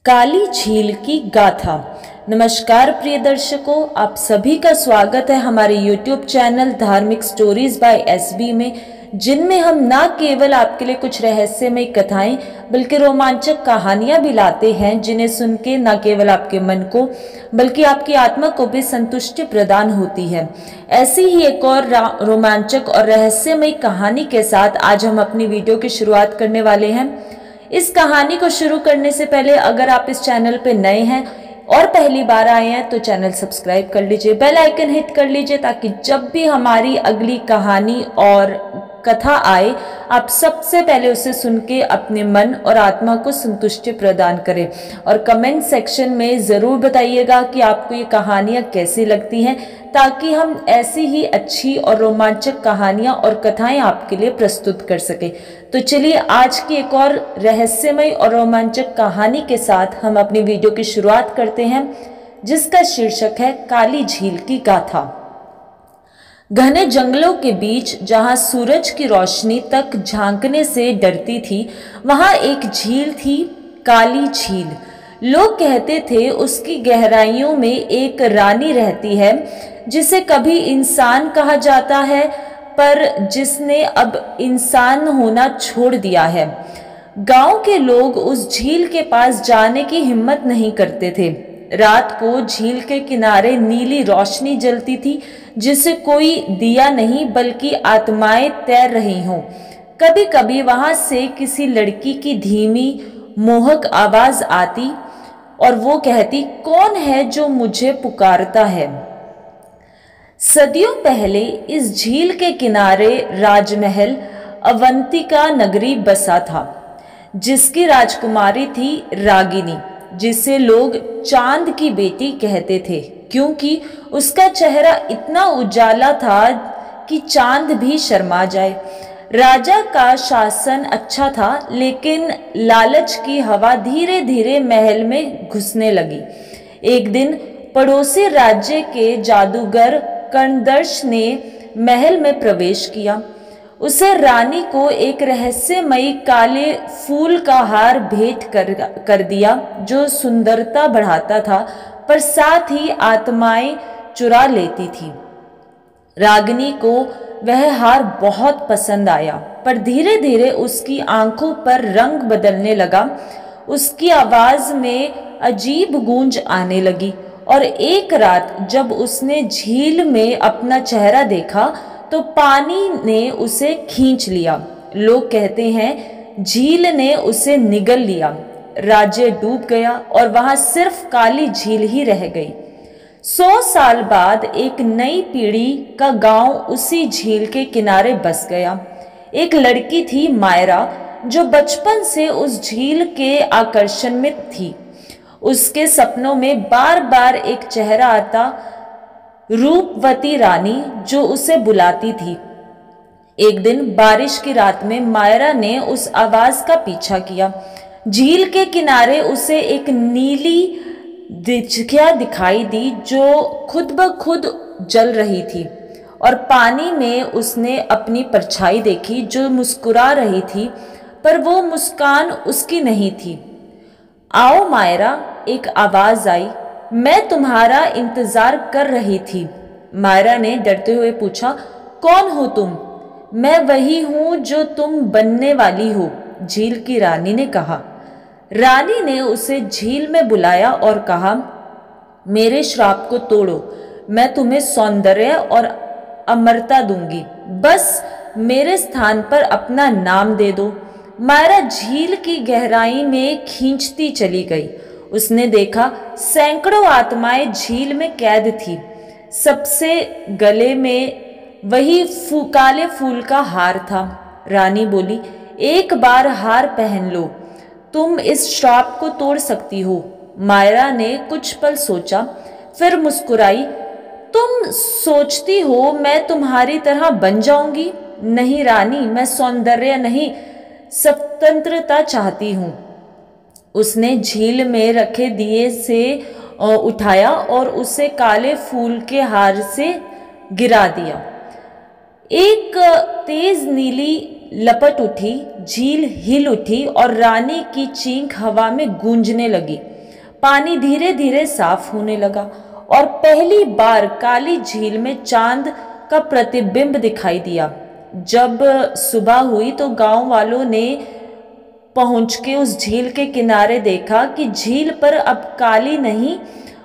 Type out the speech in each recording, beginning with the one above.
काली झील की गाथा। नमस्कार प्रिय दर्शकों, आप सभी का स्वागत है हमारे YouTube चैनल धार्मिक स्टोरीज बाय एसबी में, जिनमें हम न केवल आपके लिए कुछ रहस्यमय कथाएं बल्कि रोमांचक कहानियां भी लाते हैं, जिन्हें सुन के न केवल आपके मन को बल्कि आपकी आत्मा को भी संतुष्टि प्रदान होती है। ऐसी ही एक और रोमांचक और रहस्यमय कहानी के साथ आज हम अपनी वीडियो की शुरुआत करने वाले हैं। इस कहानी को शुरू करने से पहले अगर आप इस चैनल पे नए हैं और पहली बार आए हैं तो चैनल सब्सक्राइब कर लीजिए, बेल आइकन हिट कर लीजिए, ताकि जब भी हमारी अगली कहानी और कथा आए आप सबसे पहले उसे सुन के अपने मन और आत्मा को संतुष्टि प्रदान करें। और कमेंट सेक्शन में ज़रूर बताइएगा कि आपको ये कहानियाँ कैसी लगती हैं, ताकि हम ऐसी ही अच्छी और रोमांचक कहानियाँ और कथाएं आपके लिए प्रस्तुत कर सकें। तो चलिए आज की एक और रहस्यमय और रोमांचक कहानी के साथ हम अपनी वीडियो की शुरुआत करते हैं, जिसका शीर्षक है काली झील की गाथा। घने जंगलों के बीच जहां सूरज की रोशनी तक झांकने से डरती थी, वहां एक झील थी, काली झील। लोग कहते थे उसकी गहराइयों में एक रानी रहती है, जिसे कभी इंसान कहा जाता है पर जिसने अब इंसान होना छोड़ दिया है। गांव के लोग उस झील के पास जाने की हिम्मत नहीं करते थे। रात को झील के किनारे नीली रोशनी जलती थी, जिसे कोई दिया नहीं बल्कि आत्माएं तैर रही हों। कभी कभी वहां से किसी लड़की की धीमी मोहक आवाज आती और वो कहती, कौन है जो मुझे पुकारता है। सदियों पहले इस झील के किनारे राजमहल अवंतिका नगरी बसा था, जिसकी राजकुमारी थी रागिनी, जिसे लोग चांद की बेटी कहते थे, क्योंकि उसका चेहरा इतना उजाला था कि चांद भी शर्मा जाए। राजा का शासन अच्छा था, लेकिन लालच की हवा धीरे धीरे महल में घुसने लगी। एक दिन पड़ोसी राज्य के जादूगर कर्णदर्श ने महल में प्रवेश किया। उसे रानी को एक रहस्यमयी काले फूल का हार भेंट कर दिया, जो सुंदरता बढ़ाता था पर साथ ही आत्माएं चुरा लेती थी। रागिनी को वह हार बहुत पसंद आया, पर धीरे धीरे उसकी आंखों पर रंग बदलने लगा। उसकी आवाज में अजीब गूंज आने लगी और एक रात जब उसने झील में अपना चेहरा देखा तो पानी ने उसे खींच लिया। लोग कहते हैं झील ने उसे निगल लिया। राज्य डूब गया और वहां सिर्फ काली झील ही रह गई। 100 साल बाद एक नई पीढ़ी का गांव उसी झील के किनारे बस गया। एक लड़की थी मायरा, जो बचपन से उस झील के आकर्षण में थी। उसके सपनों में बार बार एक चेहरा आता, रूपवती रानी जो उसे बुलाती थी। एक दिन बारिश की रात में मायरा ने उस आवाज का पीछा किया। झील के किनारे उसे एक नीली दिखिया दिखाई दी, जो खुद ब खुद जल रही थी, और पानी में उसने अपनी परछाई देखी जो मुस्कुरा रही थी, पर वो मुस्कान उसकी नहीं थी। आओ मायरा, एक आवाज आई, मैं तुम्हारा इंतजार कर रही थी। मायरा ने डरते हुए पूछा, कौन हो तुम? मैं वही हूं जो तुम बनने वाली हो, झील की रानी ने कहा। रानी ने उसे झील में बुलाया और कहा, मेरे श्राप को तोड़ो, मैं तुम्हें सौंदर्य और अमरता दूंगी, बस मेरे स्थान पर अपना नाम दे दो। मायरा झील की गहराई में खींचती चली गई। उसने देखा सैकड़ों आत्माएं झील में कैद थी। सबसे गले में वही काले फूल का हार था। रानी बोली, एक बार हार पहन लो, तुम इस श्राप को तोड़ सकती हो। मायरा ने कुछ पल सोचा, फिर मुस्कुराई, तुम सोचती हो मैं तुम्हारी तरह बन जाऊंगी? नहीं रानी, मैं सौंदर्य नहीं, स्वतंत्रता चाहती हूँ। उसने झील में रखे दिए से उठाया और उसे काले फूल के हार से गिरा दिया। एक तेज नीली लपट उठी, झील हिल उठी और रानी की चीख हवा में गूंजने लगी। पानी धीरे धीरे साफ होने लगा और पहली बार काली झील में चांद का प्रतिबिंब दिखाई दिया। जब सुबह हुई तो गांव वालों ने पहुंच के उस झील के किनारे देखा कि झील पर अब काली नहीं,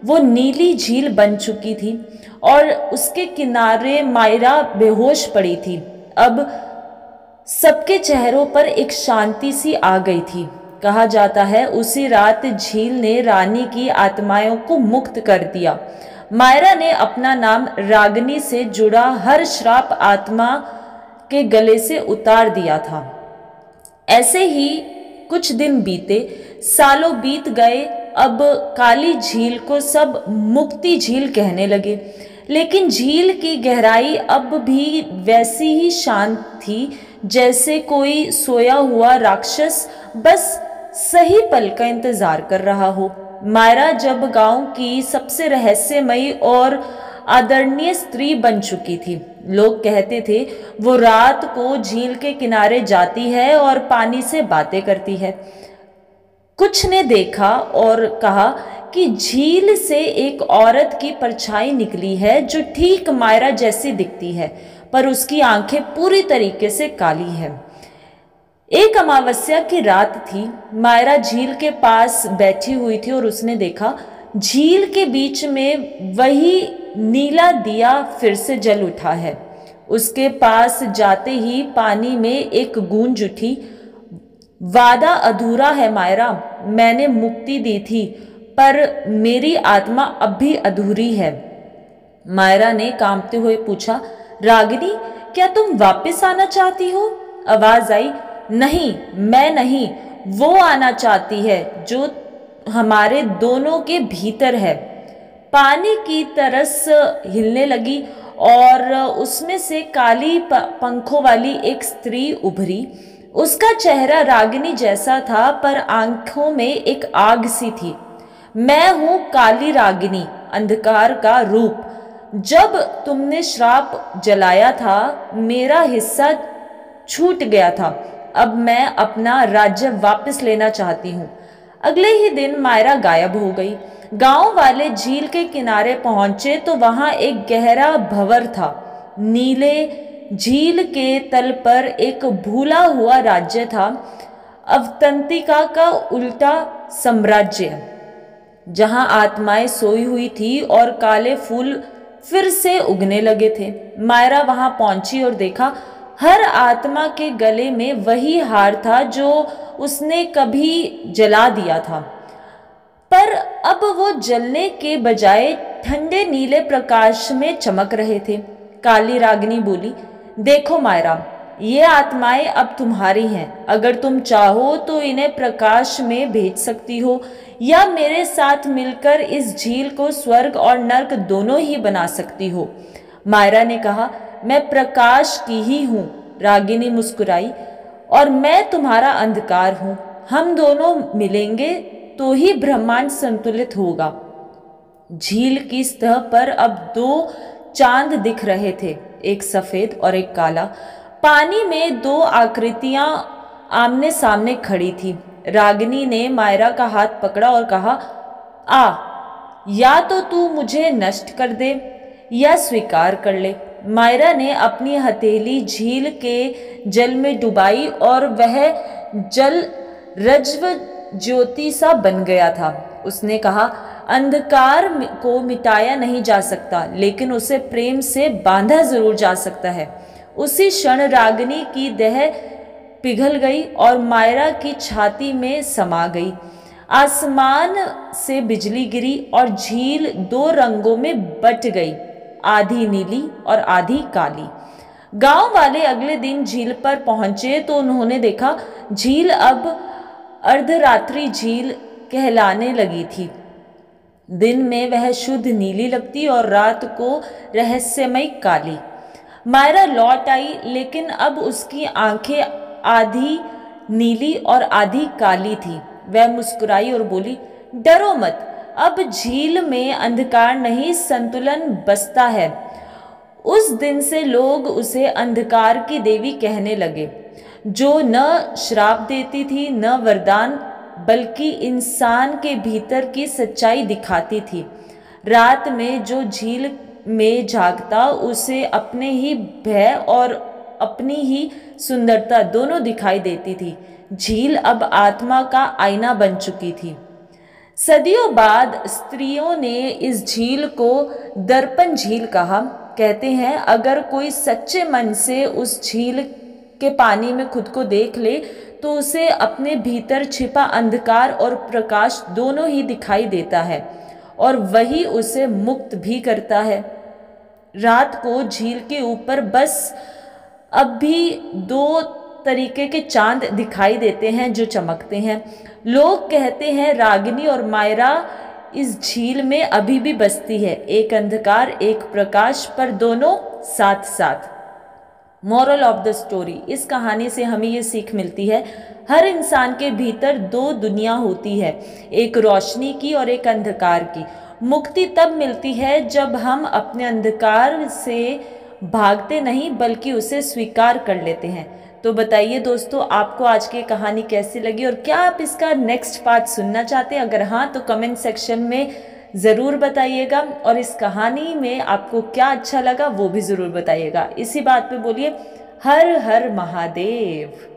वो नीली झील बन चुकी थी और उसके किनारे मायरा बेहोश पड़ी थी। अब सबके चेहरों पर एक शांति सी आ गई थी। कहा जाता है उसी रात झील ने रानी की आत्माओं को मुक्त कर दिया। मायरा ने अपना नाम रागिनी से जुड़ा हर श्राप आत्मा के गले से उतार दिया था। ऐसे ही कुछ दिन बीते, सालों बीत गए। अब काली झील को सब मुक्ति झील कहने लगे, लेकिन झील की गहराई अब भी वैसी ही शांत थी जैसे कोई सोया हुआ राक्षस बस सही पल का इंतजार कर रहा हो। मायरा जब गांव की सबसे रहस्यमयी और आदरणीय स्त्री बन चुकी थी। लोग कहते थे वो रात को झील के किनारे जाती है और पानी से बातें करती है। कुछ ने देखा और कहा कि झील से एक औरत की परछाई निकली है जो ठीक मायरा जैसी दिखती है, पर उसकी आंखें पूरी तरीके से काली है। एक अमावस्या की रात थी। मायरा झील के पास बैठी हुई थी और उसने देखा झील के बीच में वही नीला दिया फिर से जल उठा है। उसके पास जाते ही पानी में एक गूंज उठी, वादा अधूरा है मायरा, मैंने मुक्ति दी थी पर मेरी आत्मा अब भी अधूरी है। मायरा ने कांपते हुए पूछा, रागिनी क्या तुम वापस आना चाहती हो? आवाज आई, नहीं मैं नहीं, वो आना चाहती है जो हमारे दोनों के भीतर है। पानी की तरस हिलने लगी और उसमें से काली पंखों वाली एक स्त्री उभरी। उसका चेहरा रागिनी जैसा था पर आंखों में एक आग सी थी। मैं हूं काली रागिनी, अंधकार का रूप। जब तुमने श्राप जलाया था मेरा हिस्सा छूट गया था, अब मैं अपना राज्य वापस लेना चाहती हूँ। अगले ही दिन मायरा गायब हो गई। गांव वाले झील के किनारे पहुंचे तो वहां एक गहरा भंवर था। नीले झील के तल पर एक भूला हुआ राज्य था, अवंतिका का उल्टा साम्राज्य, जहां आत्माएं सोई हुई थी और काले फूल फिर से उगने लगे थे। मायरा वहां पहुंची और देखा हर आत्मा के गले में वही हार था जो उसने कभी जला दिया था, पर अब वो जलने के बजाय ठंडे नीले प्रकाश में चमक रहे थे। काली रागिनी बोली, देखो मायरा, ये आत्माएं अब तुम्हारी हैं। अगर तुम चाहो तो इन्हें प्रकाश में भेज सकती हो या मेरे साथ मिलकर इस झील को स्वर्ग और नर्क दोनों ही बना सकती हो। मायरा ने कहा, मैं प्रकाश की ही हूँ। रागिनी मुस्कुराई, और मैं तुम्हारा अंधकार हूँ। हम दोनों मिलेंगे तो ही ब्रह्मांड संतुलित होगा। झील की सतह पर अब दो चांद दिख रहे थे, एक सफेद और एक काला। पानी में दो आकृतियां आमने सामने खड़ी थी। रागिनी ने मायरा का हाथ पकड़ा और कहा, आ, या तो तू मुझे नष्ट कर दे या स्वीकार कर ले। मायरा ने अपनी हथेली झील के जल में डुबाई और वह जल रज्व ज्योति सा बन गया था। उसने कहा, अंधकार को मिटाया नहीं जा सकता, लेकिन उसे प्रेम से बांधा जरूर जा सकता है। उसी क्षण रागिनी की देह पिघल गई और मायरा की छाती में समा गई। आसमान से बिजली गिरी और झील दो रंगों में बट गई, आधी नीली और आधी काली। गांव वाले अगले दिन झील पर पहुंचे तो उन्होंने देखा झील अब अर्धरात्रि झील कहलाने लगी थी। दिन में वह शुद्ध नीली लगती और रात को रहस्यमय काली। मायरा लौट आई, लेकिन अब उसकी आंखें आधी नीली और आधी काली थी। वह मुस्कुराई और बोली, डरो मत, अब झील में अंधकार नहीं संतुलन बसता है। उस दिन से लोग उसे अंधकार की देवी कहने लगे, जो न श्राप देती थी न वरदान बल्कि इंसान के भीतर की सच्चाई दिखाती थी। रात में जो झील में जागता उसे अपने ही भय और अपनी ही सुंदरता दोनों दिखाई देती थी। झील अब आत्मा का आईना बन चुकी थी। सदियों बाद स्त्रियों ने इस झील को दर्पण झील कहा। कहते हैं अगर कोई सच्चे मन से उस झील के पानी में खुद को देख ले तो उसे अपने भीतर छिपा अंधकार और प्रकाश दोनों ही दिखाई देता है और वही उसे मुक्त भी करता है। रात को झील के ऊपर बस अब भी दो तरीके के चांद दिखाई देते हैं जो चमकते हैं। लोग कहते हैं रागिनी और मायरा इस झील में अभी भी बसती है, एक अंधकार एक प्रकाश, पर दोनों साथ साथ। मोरल ऑफ द स्टोरी, इस कहानी से हमें ये सीख मिलती है हर इंसान के भीतर दो दुनिया होती है, एक रोशनी की और एक अंधकार की। मुक्ति तब मिलती है जब हम अपने अंधकार से भागते नहीं बल्कि उसे स्वीकार कर लेते हैं। तो बताइए दोस्तों, आपको आज की कहानी कैसी लगी और क्या आप इसका नेक्स्ट पार्ट सुनना चाहते हैं? अगर हाँ तो कमेंट सेक्शन में ज़रूर बताइएगा और इस कहानी में आपको क्या अच्छा लगा वो भी ज़रूर बताइएगा। इसी बात पे बोलिए हर हर महादेव।